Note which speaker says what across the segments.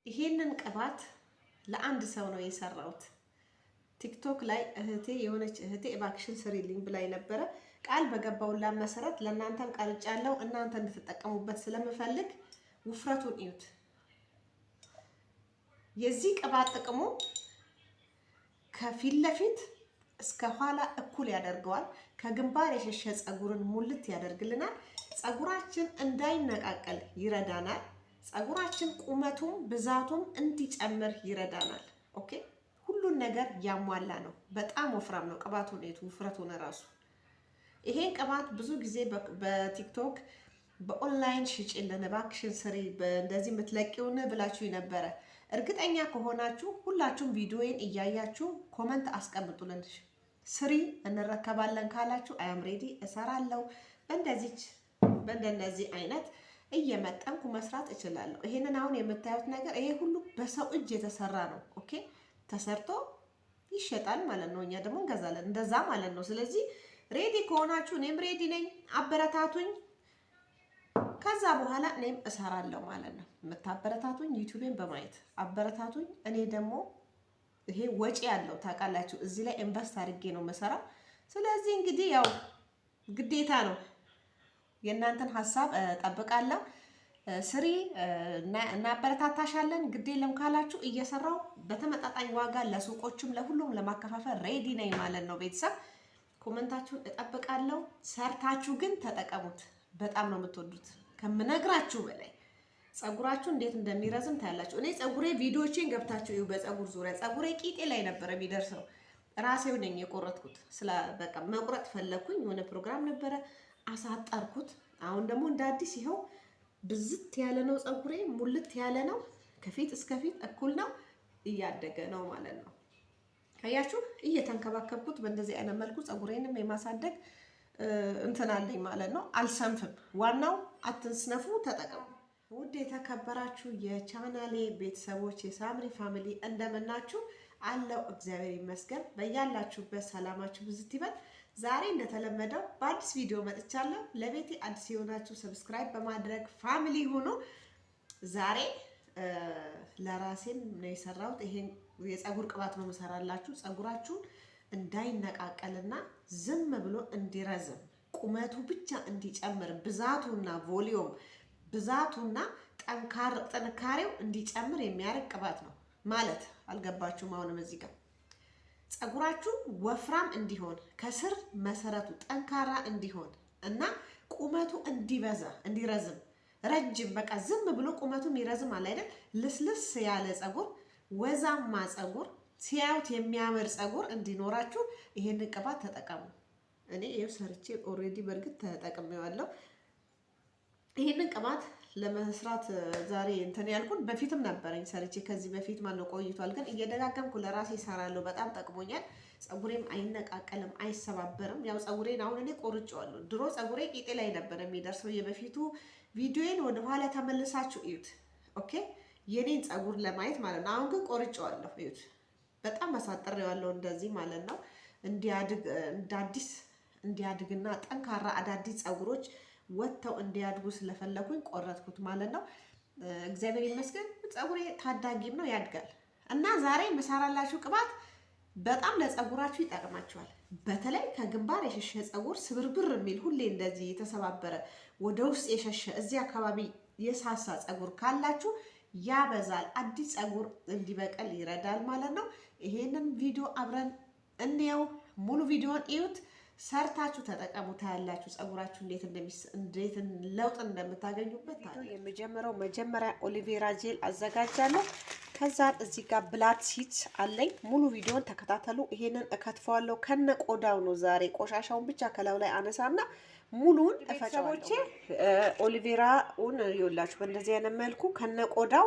Speaker 1: ይሄንን ቅባት ለአንድ ሰው ነው የሰራሁት። ቲክቶክ ላይ እህቴ የሆነች እህቴ እባክሽን ስሪልኝ ብላኝ ነበረ። ቃል በገባውላት መሰረት ለእናንተም ቀርጫለሁ። እናንተ እንድትጠቀሙበት ስለምፈልግ ውፍረቱን እዩት። የዚህ ቅባት ጥቅሙ ከፊት ለፊት እስከ ኋላ እኩል ያደርገዋል። ከግንባር የሸሸ ፀጉርን ሙልት ያደርግልናል። ፀጉራችን እንዳይነቃቀል ይረዳናል። ፀጉራችን ቁመቱም ብዛቱም እንዲጨምር ይረዳናል። ኦኬ፣ ሁሉን ነገር ያሟላ ነው። በጣም ወፍራም ነው ቅባቱን። ውፍረቱን ራሱ ይሄን ቅባት ብዙ ጊዜ በቲክቶክ በኦንላይን ሽጭልን እባክሽን ስሪ እንደዚህ የምትለቂውን ብላችሁ ነበረ። እርግጠኛ ከሆናችሁ ሁላችሁም ቪዲዮዬን እያያችሁ ኮመንት አስቀምጡልን። ስሪ እንረከባለን ካላችሁ አያም ሬዲ እሰራለሁ። በእንደነዚህ አይነት እየመጠንኩ መስራት እችላለሁ። ይሄንን አሁን የምታዩት ነገር ይሄ ሁሉ በሰው እጅ የተሰራ ነው። ኦኬ፣ ተሰርቶ ይሸጣል ማለት ነው። እኛ ደግሞ እንገዛለን፣ እንደዛ ማለት ነው። ስለዚህ ሬዲ ከሆናችሁ እኔም ሬዲ ነኝ፣ አበረታቱኝ። ከዛ በኋላ እኔም እሰራለሁ ማለት ነው። የምታበረታቱኝ ዩቲዩብን በማየት አበረታቱኝ። እኔ ደግሞ ይሄ ወጪ ያለው ታውቃላችሁ፣ እዚህ ላይ ኢንቨስት አድርጌ ነው የምሰራው። ስለዚህ እንግዲህ ያው ግዴታ ነው። የእናንተን ሀሳብ ጠብቃለሁ። ስሪ እናበረታታሻለን። ግድ የለም ካላችሁ እየሰራው በተመጣጣኝ ዋጋ ለሱቆችም ለሁሉም ለማከፋፈል ሬዲ ነኝ ማለት ነው። ቤተሰብ ኮመንታችሁን እጠብቃለሁ። ሰርታችሁ ግን ተጠቀሙት። በጣም ነው የምትወዱት ከምነግራችሁ በላይ። ፀጉራችሁ እንዴት እንደሚረዝም ታያላችሁ። እኔ ፀጉሬ ቪዲዮዎችን ገብታችሁ እዩ። በፀጉር ዙሪያ ፀጉሬ ቂጤ ላይ ነበረ የሚደርሰው። ራሴው ነኝ የቆረጥኩት። በቃ መቁረጥ ፈለኩኝ። የሆነ ፕሮግራም ነበረ አሳጠርኩት። አሁን ደግሞ እንደ አዲስ ይኸው ብዝት ያለ ነው ፀጉሬ፣ ሙልት ያለ ነው። ከፊት እስከ ፊት እኩል ነው፣ እያደገ ነው ማለት ነው። አያችሁ፣ እየተንከባከብኩት በእንደዚህ አይነት መልኩ ፀጉሬንም የማሳደግ እንትን አለኝ ማለት ነው። አልሰንፍም። ዋናው አትስነፉ፣ ተጠቀሙ። ውድ የተከበራችሁ የቻናሌ ቤተሰቦች የሳምሪ ፋሚሊ እንደምናችሁ አለው። እግዚአብሔር ይመስገን። በያላችሁበት ሰላማችሁ ብዝት ይበል። ዛሬ እንደተለመደው በአዲስ ቪዲዮ መጥቻለሁ። ለቤቴ አዲስ የሆናችሁ ሰብስክራይብ በማድረግ ፋሚሊ ሆኖ ዛሬ ለራሴን ነው የሰራሁት። ይሄን የፀጉር ቅባት ነው የምሰራላችሁ። ፀጉራችሁን እንዳይነቃቀልና ዝም ብሎ እንዲረዝም ቁመቱ ብቻ እንዲጨምር ብዛቱና ቮሊዩም ብዛቱና ጥንካሬው እንዲጨምር የሚያደርግ ቅባት ነው ማለት አልገባችሁም? አሁንም እዚህ ጋር ፀጉራችሁ ወፍራም እንዲሆን ከስር መሰረቱ ጠንካራ እንዲሆን እና ቁመቱ እንዲረዝም ረጅም በቃ ዝም ብሎ ቁመቱ የሚረዝም አለ አይደል? ልስልስ ያለ ፀጉር፣ ወዛማ ፀጉር፣ ሲያዩት የሚያምር ፀጉር እንዲኖራችሁ ይሄንን ቅባት ተጠቀሙ። እኔ ይሄው ሰርቼ ኦልሬዲ በእርግጥ ተጠቅሜዋለሁ። ይሄንን ቅባት ለመስራት ዛሬ እንትን ያልኩት በፊትም ነበረኝ ሰርቼ ከዚህ በፊት ማለት ነው። ቆይቷል፣ ግን እየደጋገምኩ ለራሴ እሰራለሁ። በጣም ጠቅሞኛል። ፀጉሬም አይነቃቀልም፣ አይሰባበርም። ያው ፀጉሬን አሁን እኔ ቆርጬዋለሁ። ድሮ ፀጉሬ ቂጤ ላይ ነበር የሚደርሰው። የበፊቱ ቪዲዮዬን ወደ ኋላ ተመልሳችሁ እዩት። ኦኬ፣ የኔን ፀጉር ለማየት ማለት ነው። አሁን ግን ቆርጬዋለሁ። እዩት፣ በጣም አሳጥሬዋለሁ እንደዚህ ማለት ነው። እንዲያድግ እንዳዲስ እንዲያድግና ጠንካራ አዳዲስ ፀጉሮች ወጥተው እንዲያድጉ ስለፈለኩኝ ቆረጥኩት ማለት ነው። እግዚአብሔር ይመስገን ፀጉሬ ታዳጊም ነው፣ ያድጋል። እና ዛሬ መሰራላችሁ ቅባት በጣም ለፀጉራችሁ ይጠቅማችኋል። በተለይ ከግንባር የሸሸ ፀጉር ስብርብር የሚል ሁሌ እንደዚህ የተሰባበረ ወደ ውስጥ የሸሸ እዚህ አካባቢ የሳሳ ፀጉር ካላችሁ ያበዛል፣ አዲስ ፀጉር እንዲበቀል ይረዳል ማለት ነው። ይሄንን ቪዲዮ አብረን እንየው። ሙሉ ቪዲዮን እዩት፣ ሰርታችሁ ተጠቀሙ። ታያላችሁ ፀጉራችሁ እንዴት ለውጥ እንደምታገኙበት። የመጀመሪያው መጀመሪያ ኦሊቬራ ጄል አዘጋጃለሁ። ከዛ እዚህ ጋር ብላክ ሲድስ አለኝ። ሙሉ ቪዲዮን ተከታተሉ። ይሄንን እከትፈዋለሁ ከነ ቆዳው ነው። ዛሬ ቆሻሻውን ብቻ ከላዩ ላይ አነሳና ሙሉን እፈጨዋለሁ። ኦሊቬራውን ይኸውላችሁ በእንደዚህ አይነት መልኩ ከነ ቆዳው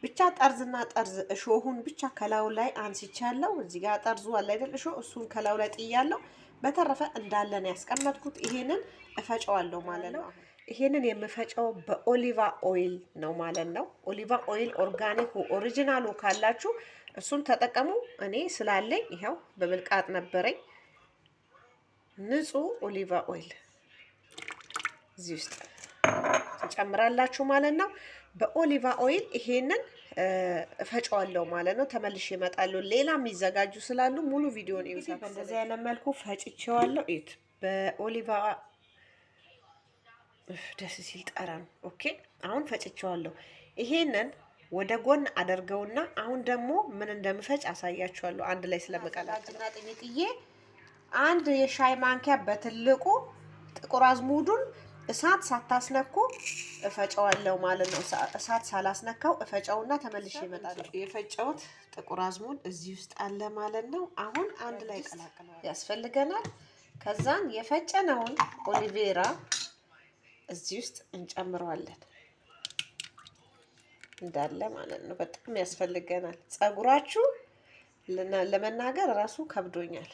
Speaker 1: ብቻ ጠርዝና ጠርዝ እሾሁን ብቻ ከላዩ ላይ አንስቻለሁ። እዚህ ጋር ጠርዙ አለ አይደል? እሱን ከላዩ ላይ ጥያለሁ። በተረፈ እንዳለ ነው ያስቀመጥኩት። ይሄንን እፈጨዋለሁ ማለት ነው። ይሄንን የምፈጨው በኦሊቫ ኦይል ነው ማለት ነው። ኦሊቫ ኦይል ኦርጋኒክ ኦሪጂናሉ ካላችሁ እሱን ተጠቀሙ። እኔ ስላለኝ ይኸው በብልቃጥ ነበረኝ። ንጹህ ኦሊቫ ኦይል እዚህ ውስጥ ትጨምራላችሁ ማለት ነው። በኦሊቫ ኦይል ይሄንን እፈጨዋለሁ ማለት ነው። ተመልሼ እመጣለሁ። ሌላ የሚዘጋጁ ስላሉ ሙሉ ቪዲዮን ይውሰድ። እንደዚህ አይነት መልኩ ፈጭቼዋለሁ። እዩት። በኦሊቫ ደስ ሲል ጠረን። ኦኬ አሁን ፈጭቼዋለሁ። ይሄንን ወደ ጎን አደርገውና አሁን ደግሞ ምን እንደምፈጭ አሳያችኋለሁ። አንድ ላይ ስለመቀላቀልና ጥሚጥዬ አንድ የሻይ ማንኪያ በትልቁ ጥቁር አዝሙዱን እሳት ሳታስነኩ እፈጨዋለሁ ማለት ነው። እሳት ሳላስነካው እፈጨውና ተመልሼ እመጣለሁ። የፈጨውት ጥቁር አዝሙድ እዚህ ውስጥ አለ ማለት ነው። አሁን አንድ ላይ ቀላቅለዋል ያስፈልገናል። ከዛን የፈጨነውን ኦሊቬራ እዚህ ውስጥ እንጨምረዋለን እንዳለ ማለት ነው። በጣም ያስፈልገናል። ጸጉራችሁ ለመናገር ራሱ ከብዶኛል።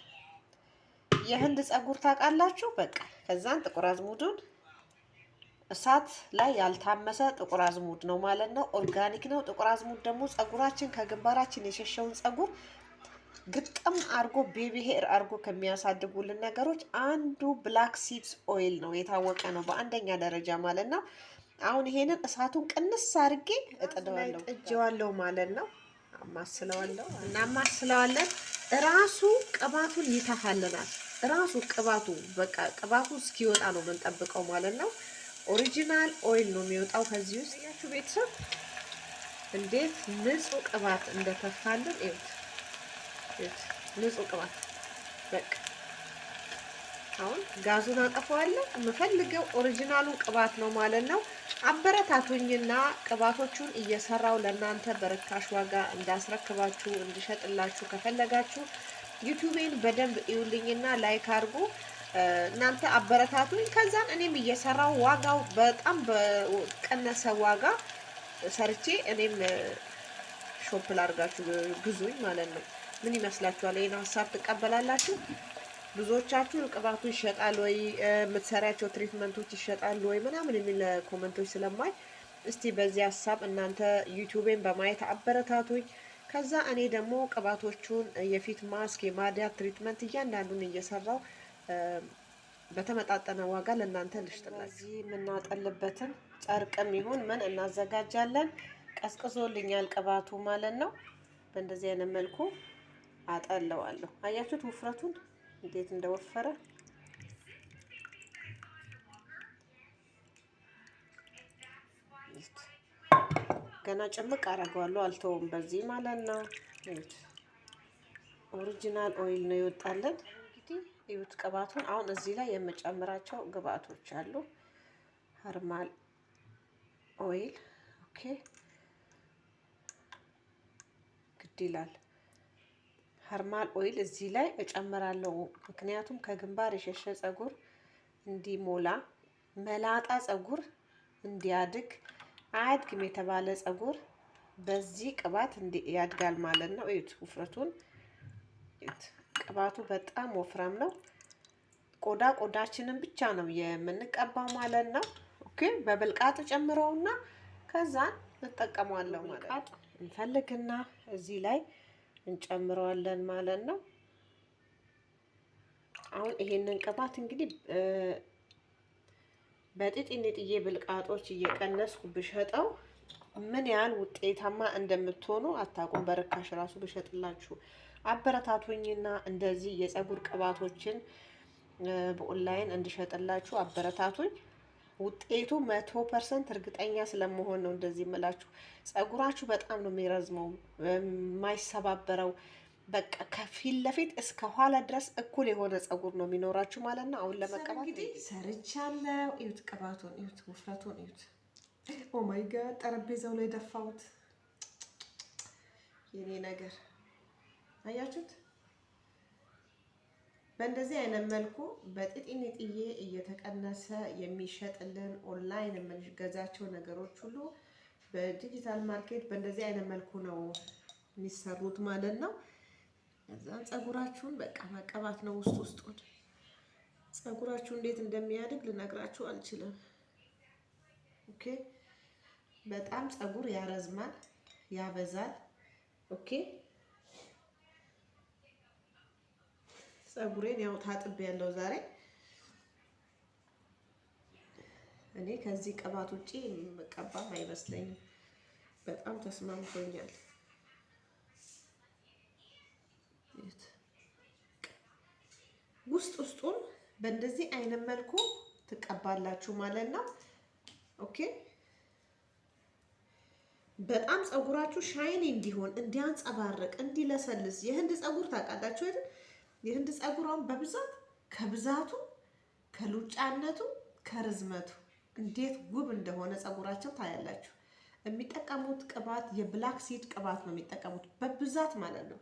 Speaker 1: የህንድ ጸጉር ታውቃላችሁ? በቃ ከዛን ጥቁር አዝሙዱን እሳት ላይ ያልታመሰ ጥቁር አዝሙድ ነው ማለት ነው። ኦርጋኒክ ነው። ጥቁር አዝሙድ ደግሞ ጸጉራችን ከግንባራችን የሸሸውን ጸጉር ግጥም አርጎ ቤቢ ሄር አርጎ ከሚያሳድጉልን ነገሮች አንዱ ብላክ ሲድስ ኦይል ነው። የታወቀ ነው በአንደኛ ደረጃ ማለት ነው። አሁን ይሄንን እሳቱን ቅንስ አርጌ እጥደዋለሁ ማለት ነው። አማስለዋለሁ እና አማስለዋለን። ራሱ ቅባቱን ይተፋልናል። ራሱ ቅባቱ በቃ ቅባቱ እስኪወጣ ነው የምንጠብቀው ማለት ነው። ኦሪጂናል ኦይል ነው የሚወጣው ከዚህ ውስጥ። ያችሁ ቤተሰብ እንዴት ንጹህ ቅባት እንደተፋልን እዩት። ንጹህ ቅባት በቃ አሁን ጋዙን አጠፋዋለሁ። የምፈልገው ኦሪጂናሉን ቅባት ነው ማለት ነው። አበረታቱኝና ቅባቶቹን እየሰራው ለእናንተ በርካሽ ዋጋ እንዳስረክባችሁ እንድሸጥላችሁ ከፈለጋችሁ ዩቲዩቤን በደንብ እዩልኝና ላይክ አድርጉ። እናንተ አበረታቱኝ። ከዛን እኔም እየሰራው ዋጋው በጣም በቀነሰ ዋጋ ሰርቼ እኔም ሾፕ ላድርጋችሁ ግዙኝ ማለት ነው። ምን ይመስላችኋል? ይሄን ሀሳብ ትቀበላላችሁ? ብዙዎቻችሁ ቅባቱ ይሸጣል ወይ የምትሰሪያቸው ትሪትመንቶች ይሸጣሉ ወይ ምናምን የሚል ኮመንቶች ስለማይ እስቲ በዚህ ሀሳብ እናንተ ዩቲዩቤን በማየት አበረታቱኝ። ከዛ እኔ ደግሞ ቅባቶቹን የፊት ማስክ፣ የማዲያት ትሪትመንት እያንዳንዱን እየሰራው በተመጣጠነ ዋጋ ለእናንተ ልሽጥላችሁ። እዚህ የምናጠልበትን ጨርቅም ይሁን ምን እናዘጋጃለን። ቀዝቅዞልኛል ቅባቱ ማለት ነው። በእንደዚህ አይነት መልኩ አጠለዋለሁ። አያችሁት ውፍረቱን እንዴት እንደወፈረ። ገና ጭምቅ አደርገዋለሁ፣ አልተውም በዚህ ማለት ነው። ኦሪጂናል ኦይል ነው ይወጣለን። እንግዲህ እዩት ቅባቱን። አሁን እዚህ ላይ የምጨምራቸው ግብአቶች አሉ። ሀርማል ኦይል ኦኬ፣ ግድ ይላል። ሀርማል ኦይል እዚህ ላይ እጨምራለሁ። ምክንያቱም ከግንባር የሸሸ ጸጉር እንዲሞላ፣ መላጣ ጸጉር እንዲያድግ፣ አያድግም የተባለ ጸጉር በዚህ ቅባት ያድጋል ማለት ነው። እዩት ውፍረቱን። ቅባቱ በጣም ወፍራም ነው። ቆዳችንን ብቻ ነው የምንቀባው ማለት ነው። ኦኬ በብልቃጥ ጨምረውና ከዛን እንጠቀመዋለሁ ማለት ነው። እንፈልግና እዚህ ላይ እንጨምረዋለን ማለት ነው። አሁን ይሄንን ቅባት እንግዲህ በጥጥንጥዬ ብልቃጦች እየቀነስኩ ብሸጠው ምን ያህል ውጤታማ እንደምትሆኑ አታውቁም። በርካሽ ራሱ ብሸጥላችሁ አበረታቱኝና እንደዚህ የጸጉር ቅባቶችን በኦንላይን እንድሸጥላችሁ አበረታቱኝ። ውጤቱ 100% እርግጠኛ ስለመሆን ነው እንደዚህ የምላችሁ። ጸጉራችሁ በጣም ነው የሚረዝመው የማይሰባበረው። በቃ ከፊት ለፊት እስከ ኋላ ድረስ እኩል የሆነ ጸጉር ነው የሚኖራችሁ ማለት ነው። አሁን ለመቀባት እንግዲህ ሰርቻለሁ። እዩት ቅባቱን፣ እዩት ውፍረቱን፣ እዩት። ኦ ማይ ጋድ ጠረጴዛው ላይ ደፋሁት። የኔ ነገር አያችሁት? በእንደዚህ አይነት መልኩ በጥጥንጥዬ እየተቀነሰ የሚሸጥልን ኦንላይን የምንገዛቸው ነገሮች ሁሉ በዲጂታል ማርኬት በእንደዚህ አይነት መልኩ ነው የሚሰሩት ማለት ነው። እዛን ጸጉራችሁን በቃ መቀባት ነው። ውስጡን ጸጉራችሁ እንዴት እንደሚያድግ ልነግራችሁ አልችልም። ኦኬ በጣም ጸጉር ያረዝማል፣ ያበዛል። ኦኬ ጸጉሬን ያው ታጥቤያለሁ ዛሬ። እኔ ከዚህ ቅባት ውጪ መቀባም አይመስለኝም። በጣም ተስማምቶኛል። ውስጡን በእንደዚህ አይነት መልኩ ትቀባላችሁ ማለት ነው። ኦኬ በጣም ፀጉራችሁ ሻይኒ እንዲሆን እንዲያንጸባርቅ እንዲለሰልስ የህንድ ፀጉር ታውቃላችሁ አይደል? የህንድ ፀጉራውን በብዛት ከብዛቱ ከሉጫነቱ ከርዝመቱ እንዴት ውብ እንደሆነ ፀጉራቸው ታያላችሁ። የሚጠቀሙት ቅባት የብላክ ሲድ ቅባት ነው የሚጠቀሙት በብዛት ማለት ነው።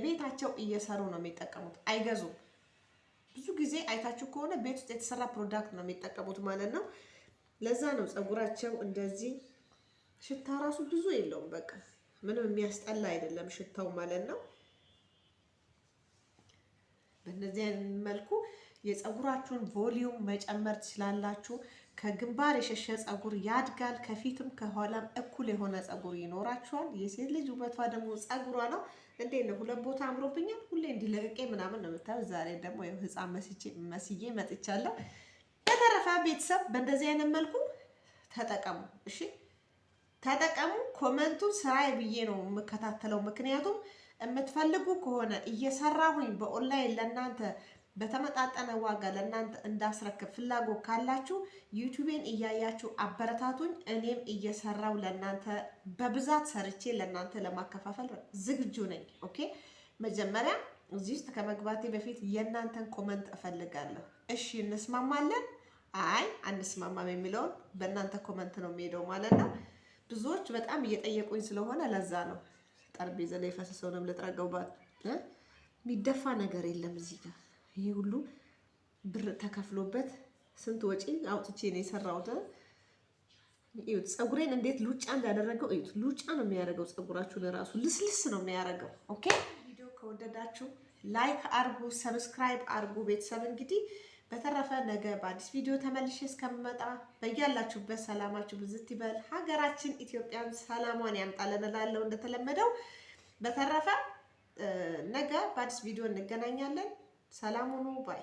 Speaker 1: ቤታቸው እየሰሩ ነው የሚጠቀሙት፣ አይገዙም። ብዙ ጊዜ አይታችሁ ከሆነ ቤት ውስጥ የተሰራ ፕሮዳክት ነው የሚጠቀሙት ማለት ነው። ለዛ ነው ፀጉራቸው እንደዚህ ሽታ ራሱ ብዙ የለውም። በቃ ምንም የሚያስጠላ አይደለም ሽታው ማለት ነው። በእነዚህ አይነት መልኩ የፀጉራችሁን ቮሊዩም መጨመር ትችላላችሁ። ከግንባር የሸሸ ፀጉር ያድጋል፣ ከፊትም ከኋላም እኩል የሆነ ፀጉር ይኖራችኋል። የሴት ልጅ ውበቷ ደግሞ ፀጉሯ ነው። እንዴት ነው ሁለት ቦታ አምሮብኛል፣ ሁሌ እንዲለቀቄ ምናምን ነው የምታዩት። ዛሬ ደግሞ ያው ህፃን መስዬ መጥቻለሁ። በተረፈ ቤተሰብ በእንደዚህ አይነት መልኩ ተጠቀሙ። እሺ ተጠቀሙ። ኮመንቱን ስራዬ ብዬ ነው የምከታተለው። ምክንያቱም የምትፈልጉ ከሆነ እየሰራሁኝ በኦንላይን ለእናንተ በተመጣጠነ ዋጋ ለእናንተ እንዳስረክብ ፍላጎት ካላችሁ ዩቲዩቤን እያያችሁ አበረታቱኝ። እኔም እየሰራው ለእናንተ በብዛት ሰርቼ ለእናንተ ለማከፋፈል ዝግጁ ነኝ። ኦኬ መጀመሪያ እዚህ ውስጥ ከመግባቴ በፊት የእናንተን ኮመንት እፈልጋለሁ። እሺ እንስማማለን፣ አይ አንስማማም የሚለውን በእናንተ ኮመንት ነው የሚሄደው ማለት ነው። ብዙዎች በጣም እየጠየቁኝ ስለሆነ ለዛ ነው ጠረጴዛ ላይ የፈሰሰውንም ልጥረገውባት። የሚደፋ ነገር የለም እዚህ ጋር። ይሄ ሁሉ ብር ተከፍሎበት ስንት ወጪ አውጥቼ ነው የሰራሁት። እዩት ፀጉሬን እንዴት ሉጫ እንዳደረገው እዩት። ሉጫ ነው የሚያደርገው ፀጉራችሁን ራሱ ልስልስ ነው የሚያደርገው። ኦኬ ቪዲዮ ከወደዳችሁ ላይክ አርጉ፣ ሰብስክራይብ አርጉ ቤተሰብ። እንግዲህ በተረፈ ነገ በአዲስ ቪዲዮ ተመልሼ እስከምመጣ በያላችሁበት ሰላማችሁ ብዝት ይበል። ሀገራችን ኢትዮጵያን ሰላሟን ያምጣልን እላለሁ እንደተለመደው። በተረፈ ነገ በአዲስ ቪዲዮ እንገናኛለን። ሰላም ሁኑ ባይ